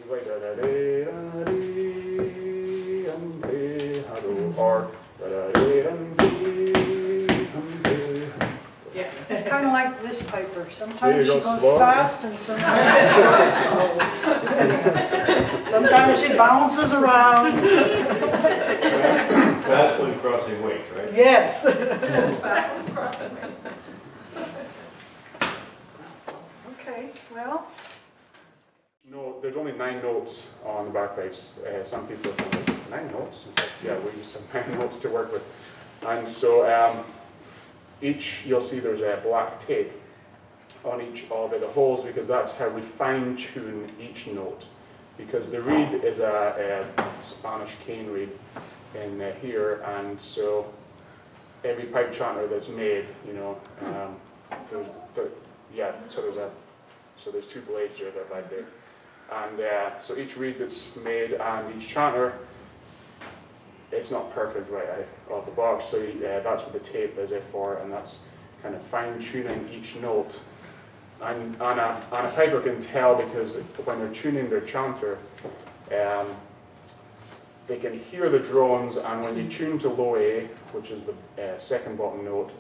like or yeah, it's kind of like this Piper. Sometimes she goes slow. fast and sometimes she goes slow. Sometimes she bounces around. Fast one crossing weights, right? Yes. Fast one crossing weights. Okay, well. No, there's only 9 notes on the bagpipes. Some people think 9 notes. It's like, yeah, we use some 9 notes to work with. And so you'll see there's a black tape on each of the holes because that's how we fine tune each note. Because the reed is a Spanish cane reed in here, and so every pipe chanter that's made, you know, so there's 2 blades there, they're back there. And so each reed that's made and each chanter, it's not perfect right out of the box, so that's what the tape is for, and that's kind of fine-tuning each note. And a piper can tell because when they're tuning their chanter, they can hear the drones, and when you tune to low A, which is the second bottom note,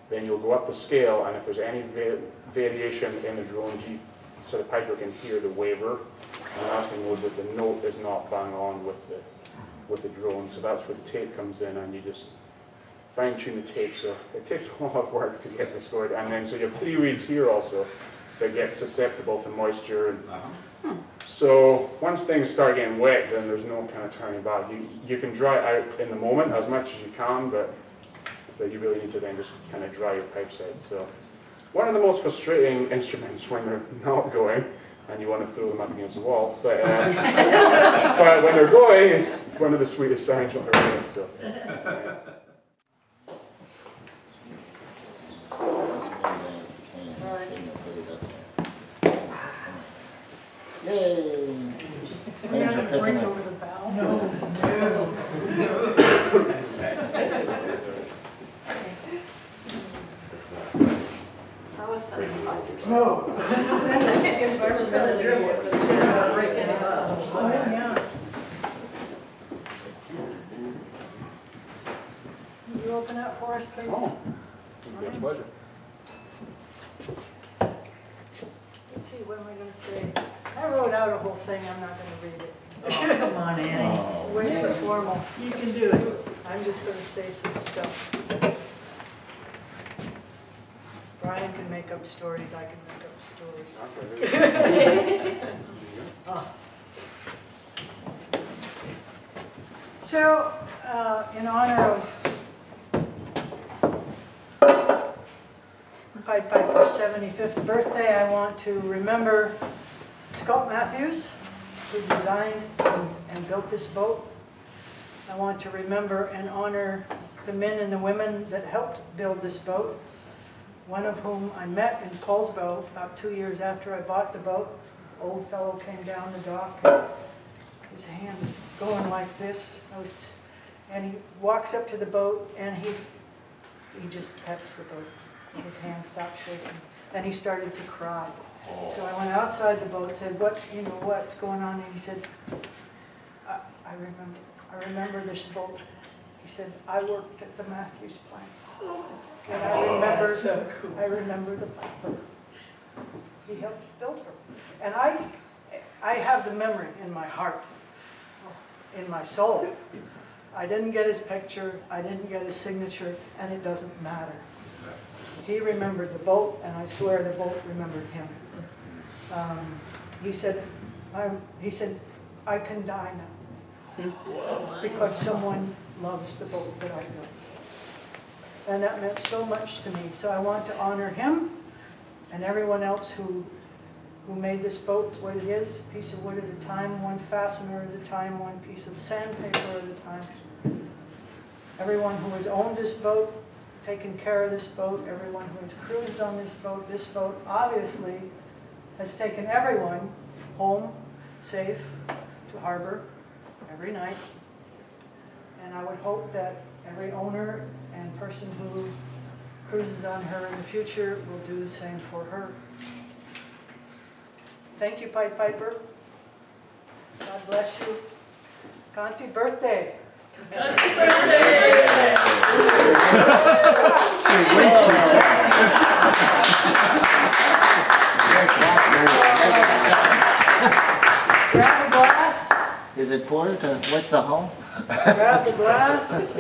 then you'll go up the scale, and if there's any variation in the drones, so the piper can hear the waver, and that's when he knows that the note is not bang on with the drone. So that's where the tape comes in, and you just fine-tune the tape. So it takes a lot of work to get this going. And then so you have 3 reeds here also that get susceptible to moisture. And so once things start getting wet, then there's no kind of turning back. You can dry it out in the moment as much as you can, but you really need to then just kind of dry your pipe sets. So one of the most frustrating instruments when they're not going, and you want to throw them up against the wall, but when they're going, it's one of the sweetest sounds when they're going. So. Yay! We're going to bring over the bow. No. That was 75 years No. If I were going to drill it, but it's not going to break any of us. Oh, yeah. Will you open that for us, please? Oh, it's a pleasure. Let's see, what am I going to say? I wrote out a whole thing, I'm not going to read it. Oh, come on, Annie. It's way too formal. You can do it. I'm just going to say some stuff. Brian can make up stories, I can make up stories. Oh. So, in honor of Pied Piper's 75th birthday, I want to remember Scott Matthews, who designed and built this boat. I want to remember and honor the men and the women that helped build this boat, one of whom I met in Paulsbo about 2 years after I bought the boat. Old fellow came down the dock, and his hand is going like this, and he walks up to the boat and he just pets the boat. His hand stopped shaking, and he started to cry. So I went outside the boat and said, what's going on? And he said, I remember this boat. He said, I worked at the Matthews plant. And I remember the Piper. He helped build her. And I have the memory in my heart, in my soul. I didn't get his picture, I didn't get his signature, and it doesn't matter. He remembered the boat, and I swear the boat remembered him. He said, I can die now because someone loves the boat that I built. And that meant so much to me. So I want to honor him and everyone else who made this boat what it is, a piece of wood at a time, one fastener at a time, one piece of sandpaper at a time. Everyone who has owned this boat, taken care of this boat, everyone who has cruised on this boat obviously has taken everyone home safe to harbor every night. And I would hope that every owner and person who cruises on her in the future will do the same for her. Thank you, Pied Piper. God bless you. Conti, birthday. Grab the glass. Is it important to lick the hole? Grab the glass.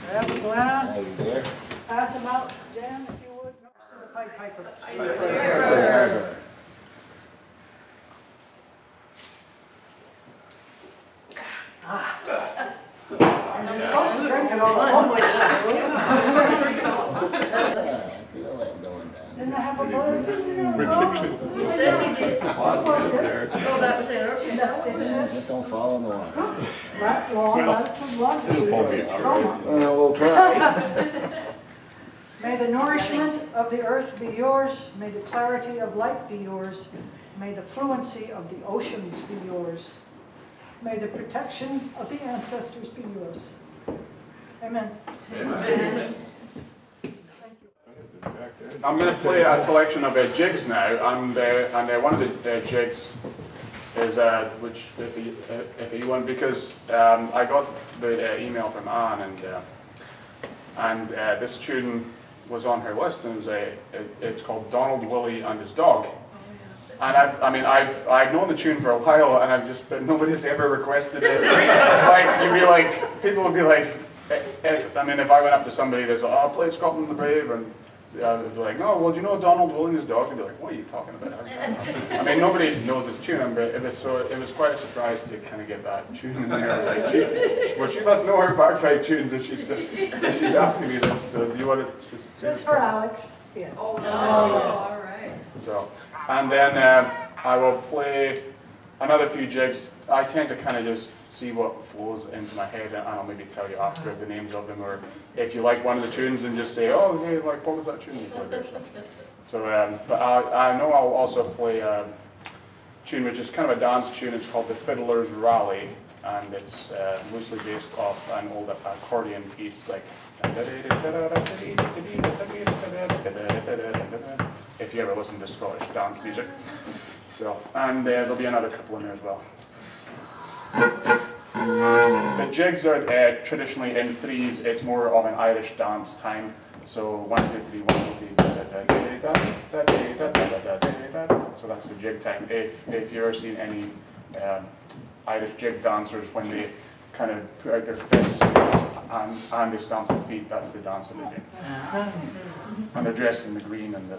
Grab the glass. Are you there? Pass them out, Jan, if you would. Next to the Pied Piper. And you're supposed to drink it all at once. I feel like going down. Didn't I have a buzz in there? You said you did. Oh, that was it, okay. Just don't fall in the water. Right, well, that's too long. We'll try. May the nourishment of the earth be yours. May the clarity of light be yours. May the fluency of the oceans be yours. May the protection of the ancestors be yours. Amen. Amen. I'm going to play a selection of jigs now, and one of the jigs is which if you want, because I got the email from Anne, and this tune was on her list, and it's called Donald, Willie and His Dog. And I've known the tune for a while, and but nobody's ever requested it. People would be like, if I went up to somebody that's like, oh, I played Scotland the Brave, and they'd be like, no, well, do you know Donald, Willie and His Dog? I'd be like, what are you talking about? Nobody knows this tune, but it was quite a surprise to kind of get that tune in there. I was like, she must know her bagpipe tunes if she's asking me this. So do you want to just? It's for Alex. Yeah. Oh, no. yes. All right. So, and then I will play another few jigs. I tend to kind of just see what flows into my head, and I'll maybe tell you after the names of them, or if you like one of the tunes, and just say, oh, hey, like, what was that tune you played there? So, but I know I'll also play a tune which is kind of a dance tune. It's called The Fiddler's Rally, and it's loosely based off an old accordion piece, like, if you ever listen to Scottish dance music. So, and there'll be another couple in there as well. The jigs are traditionally in threes. It's more of an Irish dance time. So 1, 2, 3, 1, 2, 3. So that's the jig time. If you've ever seen any Irish jig dancers, when they kind of put out their fists and they stamp their feet, that's the dance of the jig. And they're dressed in the green and the.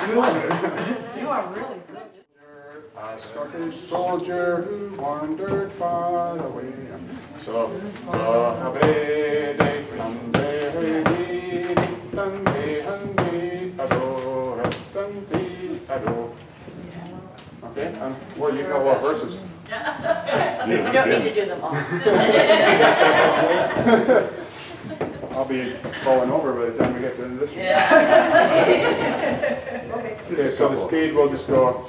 You are really good. A Scottish soldier who wandered far away. So, okay, and well, you know what verses. You don't need to do them all. I'll be falling over by the time we get to this one. Yeah. Okay. Okay, so the speed will just go.